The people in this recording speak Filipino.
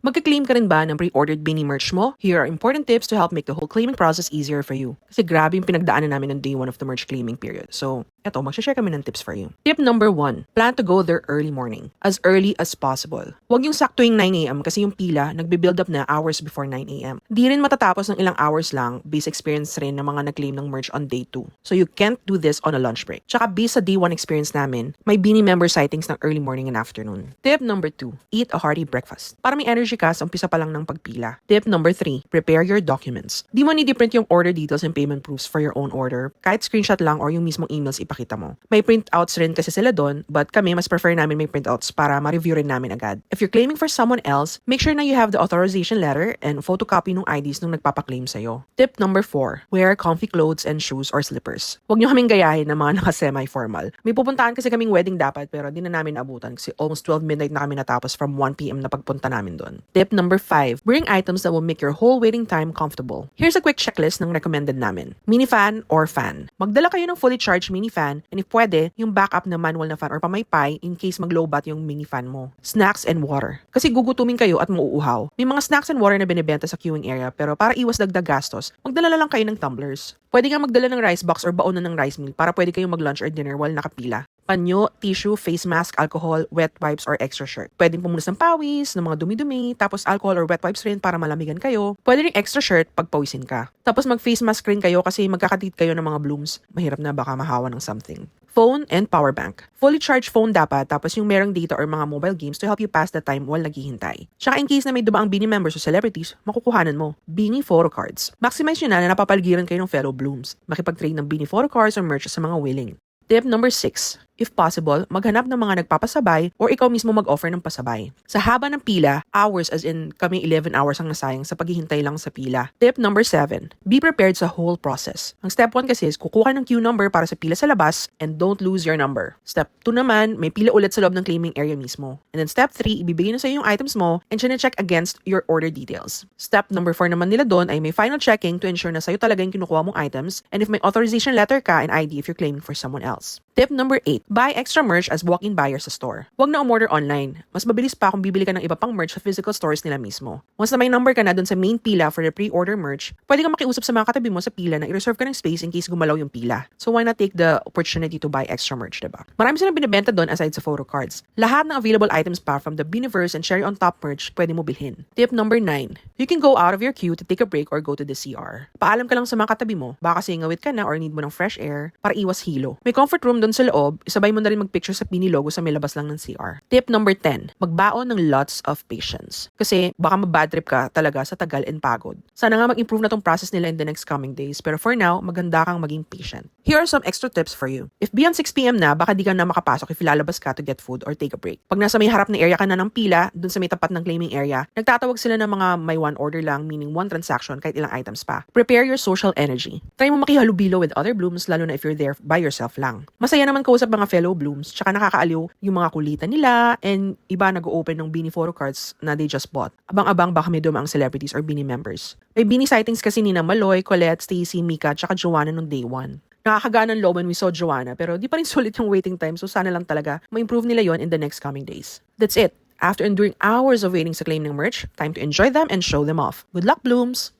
Magka-claim ka rin ba ng pre-ordered Beanie merch mo? Here are important tips to help make the whole claiming process easier for you. Kasi grabe yung pinagdaanan namin ng day 1 of the merch claiming period. So, eto, mag-share kami ng tips for you. Tip number 1, plan to go there early morning. As early as possible. Huwag yung saktuing 9 a.m. kasi yung pila nagbe-build up na hours before 9 a.m. Di rin matatapos ng ilang hours lang based experience rin ng mga nag-claim ng merch on day 2. So, you can't do this on a lunch break. Tsaka based sa day 1 experience namin, may Beanie member sightings ng early morning and afternoon. Tip number 2, eat a hearty breakfast. Para may energy ka sa umpisa pa lang ng pagpila. Tip number 3, prepare your documents. Di mo ni-print yung order details and payment proofs for your own order. Kahit screenshot lang or yung mismong emails ipakita mo. May printouts rin kasi sila doon, but kami mas prefer namin may printouts para ma-review rin namin agad. If you're claiming for someone else, make sure na you have the authorization letter and photocopy ng IDs nung nagpapaklaim sa'yo. Tip number 4, wear comfy clothes and shoes or slippers. Huwag nyo kaming gayahin ng mga naka-semi-formal. May pupuntahan kasi kaming wedding dapat pero di na namin abutan kasi almost 12 midnight na kami natapos from 1 p.m. na pagpunta namin doon. Tip number 5, bring items that will make your whole waiting time comfortable. Here's a quick checklist ng recommended namin. Mini fan or fan. Magdala kayo ng fully charged mini fan and if pwede, yung backup na manual na fan or pamaypay in case mag-lowbat yung mini fan mo. Snacks and water. Kasi gugutumin kayo at mauuhaw. May mga snacks and water na binibenta sa queuing area pero para iwas dagdag gastos, magdala lang kayo ng tumblers. Pwede nga magdala ng rice box or baonan ng rice meal para pwede kayong mag-lunch or dinner while nakapila. Panyo, tissue, face mask, alcohol, wet wipes, or extra shirt. Pwedeng pumunas ng pawis, ng mga dumi-dumi, tapos alcohol or wet wipes rin para malamigan kayo. Pwede rin extra shirt pag pawisin ka. Tapos mag-face mask rin kayo kasi magkakadit kayo ng mga blooms. Mahirap na baka mahawa ng something. Phone and power bank. Fully charged phone dapat tapos yung merong data or mga mobile games to help you pass the time while naghihintay. Tsaka in case na may dumaang Beanie members o celebrities, makukuhanan mo. Beanie photo cards. Maximize nyo na napapaligiran kayo ng fellow blooms. Makipag-trade ng Beanie photo cards or merch sa mga willing. Tip number 6. If possible, maghanap ng mga nagpapasabay or ikaw mismo mag-offer ng pasabay. Sa haba ng pila, hours as in kami 11 hours ang nasayang sa paghihintay lang sa pila. Tip number 7. Be prepared sa whole process. Ang step 1 kasi is kukuha ng queue number para sa pila sa labas and don't lose your number. Step 2 naman, may pila ulit sa loob ng claiming area mismo. And then step 3, ibibigay na sa yung items mo and check against your order details. Step number 4 naman nila doon ay may final checking to ensure na sa'yo talaga yung kinukuha mong items and if may authorization letter ka and ID if you're claiming for someone else. Tip number 8. Buy extra merch as walk-in buyer sa store. Huwag na umorder online. Mas mabilis pa kung bibili ka ng iba pang merch sa physical stores nila mismo. Once na may number ka na dun sa main pila for the pre-order merch, pwede kang makiusap sa mga katabi mo sa pila na i-reserve ka ng space in case gumalaw yung pila. So why not take the opportunity to buy extra merch, diba? Marami silang binibenta doon aside sa photo cards. Lahat ng available items pa from the Beaniverse and Cherry on Top merch pwede mo bilhin. Tip number 9. You can go out of your queue to take a break or go to the CR. Paalam ka lang sa mga katabi mo, baka kasi ngawit ka na or need mo ng fresh air para iwas hilo. May comfort room doon sa loob, isabay mo na rin mag-picture sa Beanie logo sa may labas lang ng CR. Tip number 10. Magbaon ng lots of patience. Kasi baka mabad trip ka talaga sa tagal and pagod. Sana nga mag-improve na tong process nila in the next coming days. Pero for now, maganda kang maging patient. Here are some extra tips for you. If beyond 6 p.m. na, baka di ka na makapasok if lalabas ka to get food or take a break. Pag nasa may harap na area ka na ng pila, dun sa may tapat ng claiming area, nagtatawag sila ng mga may one order lang, meaning one transaction kahit ilang items pa. Prepare your social energy. Try mo makihalubilo with other blooms lalo na if you're there by yourself lang. Masaya naman kausap mga fellow blooms, tsaka nakakaaliw yung mga kulitan nila and iba nag-open ng Beanie photo cards na they just bought. Abang-abang baka may dumaang celebrities or Beanie members. May Beanie sightings kasi ni na Maloy, Colette, Stacy, Mika, tsaka Joanna nung day 1. Nakakagaan ng loob when we saw Joanna pero di pa rin sulit yung waiting time so sana lang talaga ma-improve nila yon in the next coming days. That's it. After enduring hours of waiting sa claim ng merch, time to enjoy them and show them off. Good luck, blooms!